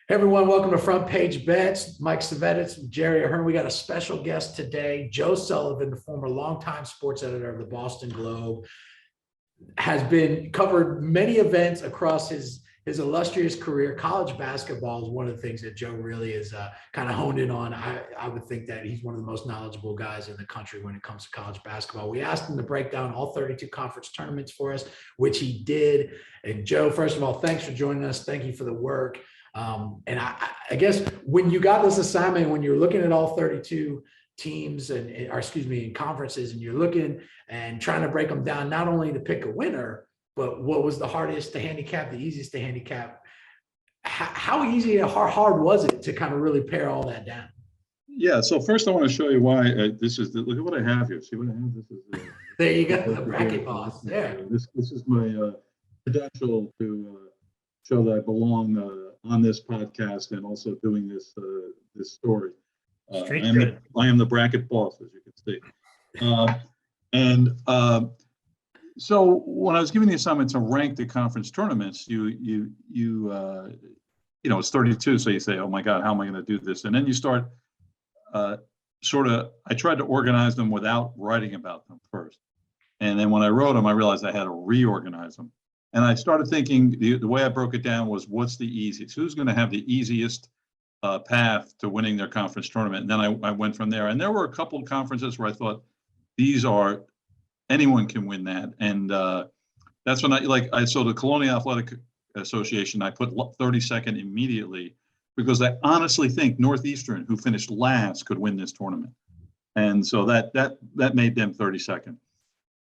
Hey everyone, welcome to Front Page Bets. Mike Savetitz, Jerry Ahern. We got a special guest today, Joe Sullivan, the former longtime sports editor of the Boston Globe, has been covered many events across his illustrious career. College basketball is one of the things that Joe really is kind of honed in on. I would think that he's one of the most knowledgeable guys in the country when it comes to college basketball. We asked him to break down all 32 conference tournaments for us, which he did. And Joe, first of all, thanks for joining us. Thank you for the work. And I guess when you got this assignment, when you're looking at all 32 teams and conferences, and you're looking and trying to break them down, not only to pick a winner, but what was the hardest to handicap, the easiest to handicap? How easy or hard was it to kind of really pare all that down? Yeah. So first, I want to show you why this is. Look at what I have here. See what I have? This is. There you go, the bracket boss. There. This is my credential to show that I belong on this podcast and also doing this story. I am the bracket boss, as you can see. So when I was given the assignment to rank the conference tournaments, it's 32, so you say, oh my God, how am I going to do this? And then you start I tried to organize them without writing about them first. And then when I wrote them, I realized I had to reorganize them. And I started thinking, the way I broke it down was, what's the easiest? Who's going to have the easiest path to winning their conference tournament? And then I went from there. And there were a couple of conferences where I thought, anyone can win that. And that's when so the Colonial Athletic Association, I put 32nd immediately, because I honestly think Northeastern, who finished last, could win this tournament. And so that made them 32nd.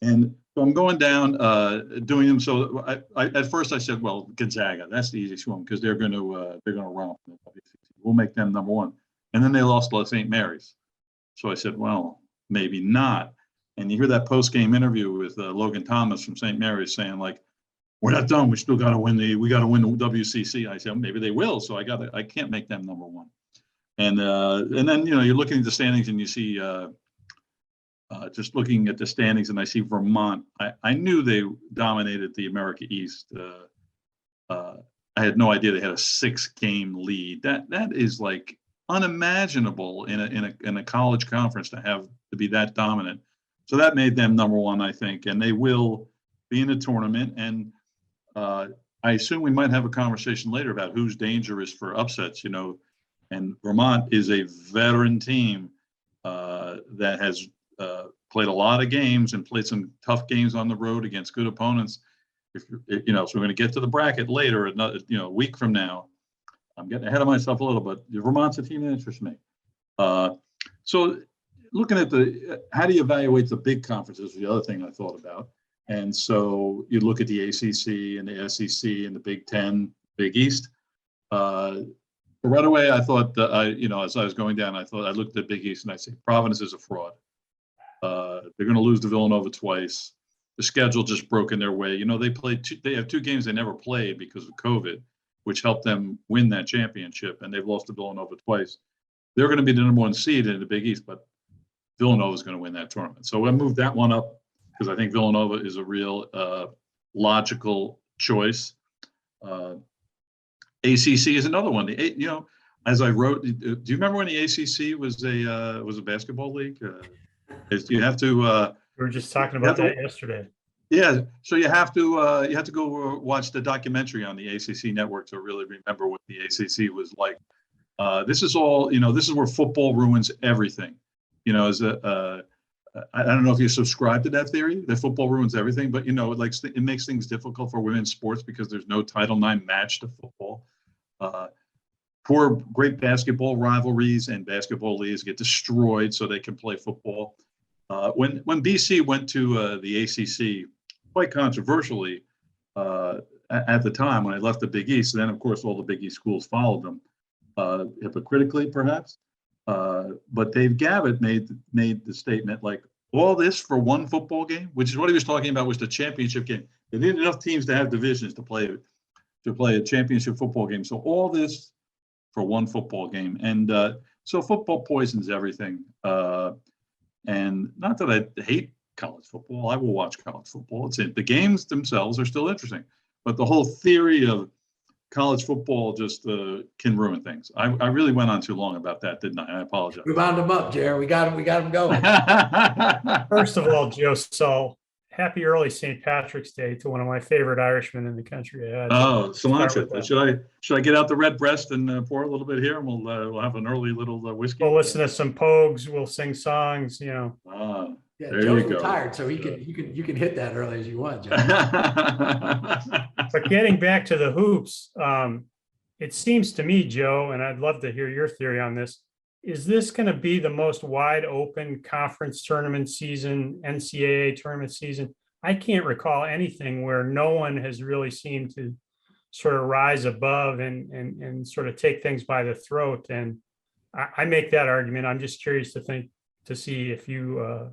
And so I'm going down, doing them. So I at first I said, well, Gonzaga, that's the easiest one, because they're going to romp. We'll make them number one. And then they lost to St. Mary's. So I said, well, maybe not. And you hear that post-game interview with Logan Thomas from St. Mary's saying, like, we're not done. We still got to win the WCC. I said, maybe they will. So I can't make them number one. And then, you're looking at the standings and you see, just looking at the standings, and I see Vermont. I knew they dominated the America East. I had no idea they had a 6-game lead. That is like unimaginable in a college conference to be that dominant. So that made them number one, I think, and they will be in the tournament. And I assume we might have a conversation later about who's dangerous for upsets. And Vermont is a veteran team that has played a lot of games and played some tough games on the road against good opponents. So we're going to get to the bracket later, another, a week from now. I'm getting ahead of myself a little, but Vermont's a team that interests me. So looking at how do you evaluate the big conferences, the other thing I thought about. And so you look at the ACC and the SEC and the Big Ten, Big East. Right away, I thought, as I was going down, I looked at Big East and I said, Providence is a fraud. They're going to lose to Villanova twice. The schedule just broke in their way. They have 2 games they never played because of COVID, which helped them win that championship, and they've lost to Villanova twice. They're going to be the number 1 seed in the Big East, but Villanova is going to win that tournament. So I moved that one up because I think Villanova is a real logical choice. ACC is another one. As I wrote, do you remember when the ACC was a basketball league? You have to. We were just talking about that yesterday. Yeah, so you have to go watch the documentary on the ACC network to really remember what the ACC was like. This is all. This is where football ruins everything. I don't know if you subscribe to that theory that football ruins everything, but it makes things difficult for women's sports because there's no Title IX match to football. Poor, great basketball rivalries and basketball leagues get destroyed so they can play football. When BC went to the ACC, quite controversially at the time when I left the Big East, then of course all the Big East schools followed them, hypocritically perhaps. But Dave Gavitt made the statement, like, all this for one football game, which is what he was talking about, was the championship game. They didn't have enough teams to have divisions to play a championship football game. So all this for one football game. And so football poisons everything. And not that I hate college football. I will watch college football. The games themselves are still interesting. But the whole theory of college football just can ruin things. I really went on too long about that, didn't I? I apologize. We wound him up, Jared. We got him going. First of all, Joe Sul, happy early St. Patrick's Day to one of my favorite Irishmen in the country. Oh, start with cilantro. Should I get out the red breast and pour a little bit here, and we'll have an early little whiskey. We'll listen to some Pogues. We'll sing songs. Ah, Yeah, there Joe's you go. retired, so you can hit that early as you want, Joe. But getting back to the hoops, it seems to me, Joe, and I'd love to hear your theory on this. Is this going to be the most wide open conference tournament season, NCAA tournament season? I can't recall anything where no one has really seemed to sort of rise above and sort of take things by the throat. And I make that argument. I'm just curious to see if you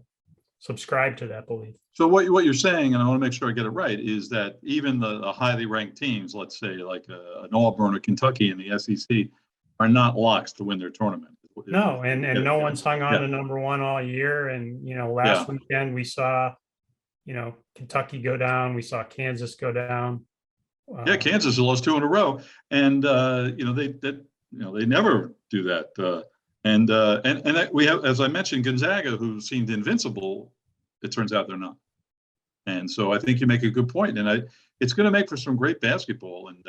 subscribe to that belief. So what you're saying, and I want to make sure I get it right, is that even the highly ranked teams, let's say like an Auburn or Kentucky in the SEC, are not locks to win their tournament. No, and no one's hung on to number one all year. And last weekend we saw, Kentucky go down. We saw Kansas go down. Kansas has lost 2 in a row, and they never do that. And we have, as I mentioned, Gonzaga, who seemed invincible. It turns out they're not. And so I think you make a good point, and it's going to make for some great basketball. And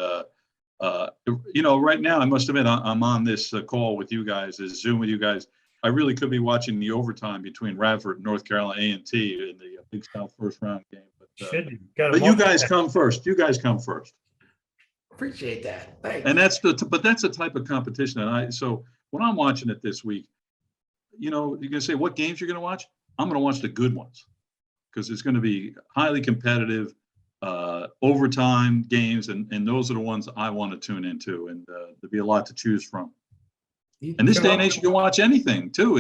right now, I must admit, I'm on this call with you guys, this Zoom with you guys. I really could be watching the overtime between Radford and North Carolina A&T in the Big South first round game. But you guys come first. You guys come first. Appreciate that. Thanks. And that's the type of competition that so when I'm watching it this week, you're going to say what games you're going to watch. I'm going to watch the good ones because it's going to be highly competitive, overtime games, and those are the ones I want to tune into, and there'll be a lot to choose from. And this day and age, you can watch anything too.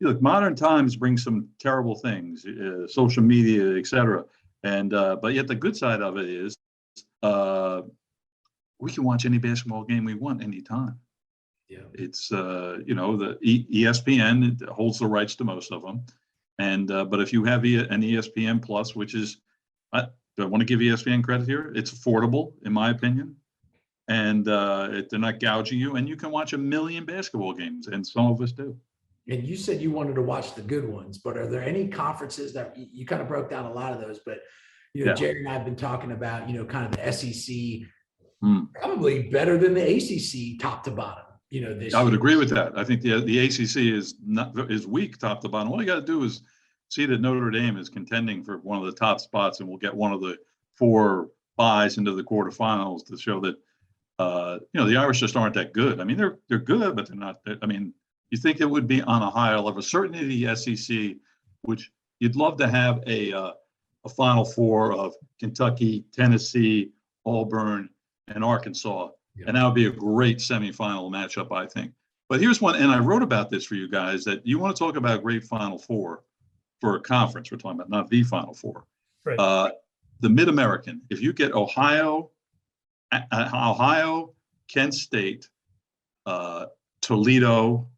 Look, modern times bring some terrible things, social media, etc. And but yet the good side of it is we can watch any basketball game we want anytime. Yeah, it's the ESPN holds the rights to most of them, and but if you have an ESPN Plus, which is I want to give ESPN credit here, it's affordable in my opinion, and they're not gouging you, and you can watch 1 million basketball games, and some of us do. And you said you wanted to watch the good ones, but are there any conferences that you kind of broke down a lot of those? But Jerry and I have been talking about kind of the SEC probably better than the ACC top to bottom. This I would agree with that. I think the ACC is weak top to bottom. All you got to do is see that Notre Dame is contending for one of the top spots, and we'll get one of the 4 buys into the quarterfinals to show that the Irish just aren't that good. I mean, they're good, but they're not. I mean, you think it would be on a higher level. Certainly the SEC, which you'd love to have a Final Four of Kentucky, Tennessee, Auburn, and Arkansas. Yeah. And that would be a great semifinal matchup, I think. But here's one, and I wrote about this for you guys, that you want to talk about a great Final Four for a conference. We're talking about not the Final Four. Right. The Mid-American, if you get Ohio, Kent State, Toledo,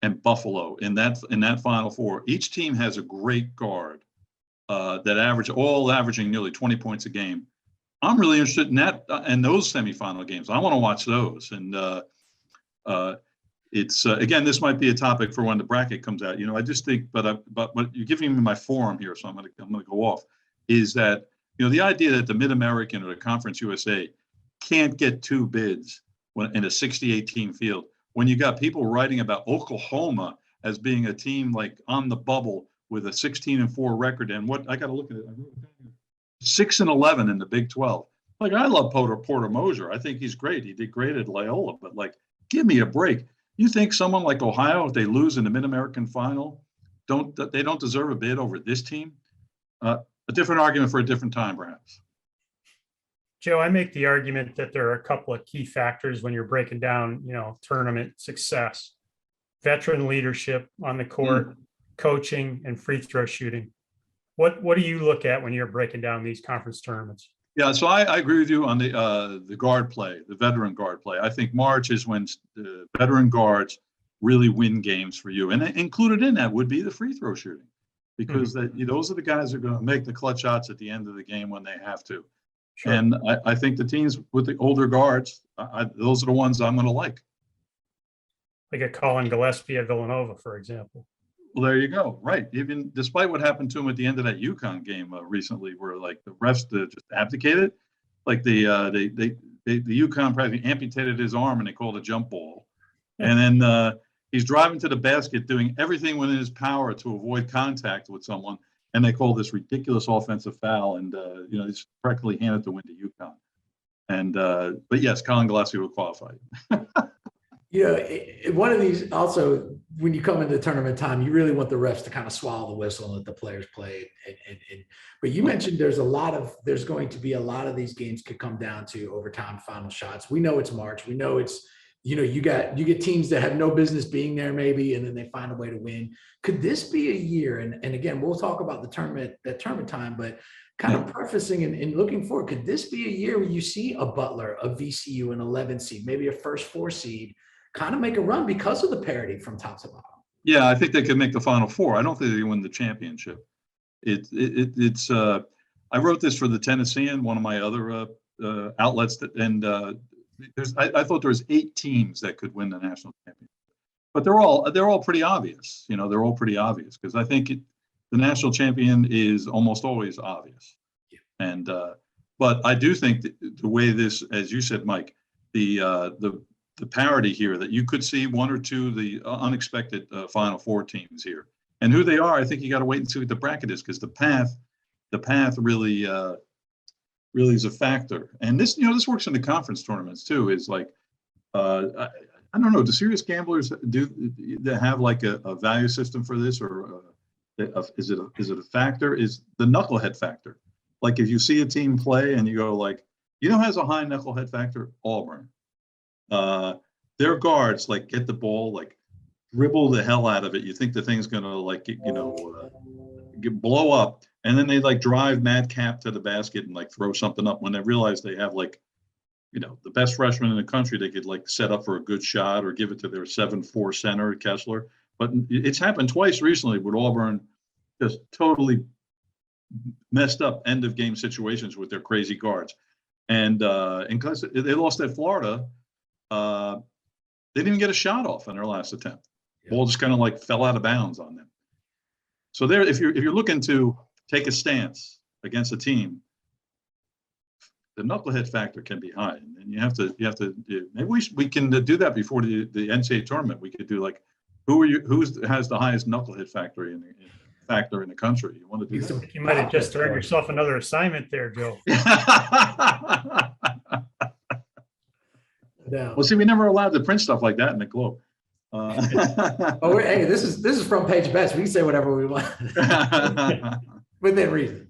and Buffalo in that Final Four, each team has a great guard that averaging nearly 20 points a game. I'm really interested in that and those semifinal games. I want to watch those, and it's again, this might be a topic for when the bracket comes out. I just think, but you're giving me my forum here, so I'm going to go off. Is that the idea that the Mid-American or the Conference USA can't get 2 bids in a 68-team field when you got people writing about Oklahoma as being a team like on the bubble with a 16-4 record, and what I got to look at it. 6-11 in the Big 12. Like, I love Porter Moser. I think he's great. He did great at Loyola, but give me a break. You think someone like Ohio, if they lose in the Mid-American final, they don't deserve a bid over this team? A different argument for a different time, perhaps. Joe, I make the argument that there are a couple of key factors when you're breaking down, tournament success: veteran leadership on the court, coaching, and free throw shooting. What do you look at when you're breaking down these conference tournaments? Yeah, so I agree with you on the guard play, the veteran guard play. I think March is when the veteran guards really win games for you, and included in that would be the free throw shooting, because those are the guys who are going to make the clutch shots at the end of the game when they have to. Sure. And I think the teams with the older guards, those are the ones I'm going to like. Like a Colin Gillespie at Villanova, for example. Well, there you go. Right. Even despite what happened to him at the end of that UConn game recently, where like the refs just abdicated, like the UConn probably amputated his arm and they called a jump ball, and then he's driving to the basket doing everything within his power to avoid contact with someone, and they call this ridiculous offensive foul, and he's practically handed the win to UConn. And but yes, Colin Gillespie will qualify. One of these also, when you come into tournament time, you really want the refs to kind of swallow the whistle and let the players play. But you mentioned there's going to be a lot of these games could come down to overtime final shots. We know it's March. We know it's, you get teams that have no business being there maybe, and then they find a way to win. Could this be a year? And again, we'll talk about the tournament time, but kind of prefacing and looking forward, could this be a year where you see a Butler, a VCU, an 11 seed, maybe a first 4 seed, kind of make a run because of the parity from top to bottom? Yeah, I think they could make the Final Four. I don't think they win the championship. It's I wrote this for the Tennessean, one of my other outlets, I thought there was 8 teams that could win the national championship, but they're all pretty obvious. They're all pretty obvious because I think the national champion is almost always obvious. Yeah. And but I do think the way this, as you said, Mike, the parity here, that you could see 1 or 2 of the unexpected Final Four teams here, and who they are. I think you got to wait and see what the bracket is, because the path really is a factor. And this works in the conference tournaments too. Is like I don't know. Do serious gamblers they have like a value system for this, or is it a factor? Is the knucklehead factor? Like if you see a team play and you go like, has a high knucklehead factor? Auburn. Their guards like get the ball, like dribble the hell out of it. You think the thing's gonna like blow up, and then they like drive madcap to the basket and like throw something up when they realize they have like, the best freshman in the country. They could like set up for a good shot or give it to their 7'4" center Kessler. But it's happened twice recently with Auburn just totally messed up end of game situations with their crazy guards, and because they lost at Florida. They didn't even get a shot off on their last attempt. Yeah. Ball just kind of like fell out of bounds on them. So there, if you're looking to take a stance against a team, the knucklehead factor can be high, and you have to. Maybe we can do that before the NCAA tournament. We could do like, who has the highest knucklehead factor in the country? You want to do that? You might have just earned yourself another assignment there, Joe. No. Well, see, we never allowed to print stuff like that in the Globe. Hey, this is FrontPageBets. We can say whatever we want within reason.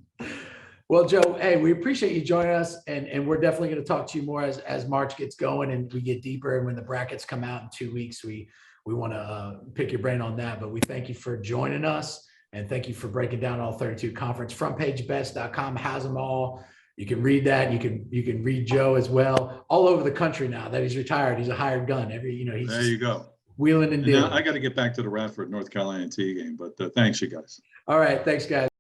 Well, Joe, hey, we appreciate you joining us, and we're definitely going to talk to you more as March gets going and we get deeper. And when the brackets come out in 2 weeks, we want to pick your brain on that. But we thank you for joining us, and thank you for breaking down all 32 conference. FrontPageBets.com has them all. You can read that. You can read Joe as well, all over the country now that he's retired. He's a hired gun. He's there you go, wheeling and dealing. I got to get back to the Radford, North Carolina T game, but thanks, you guys. All right, thanks, guys.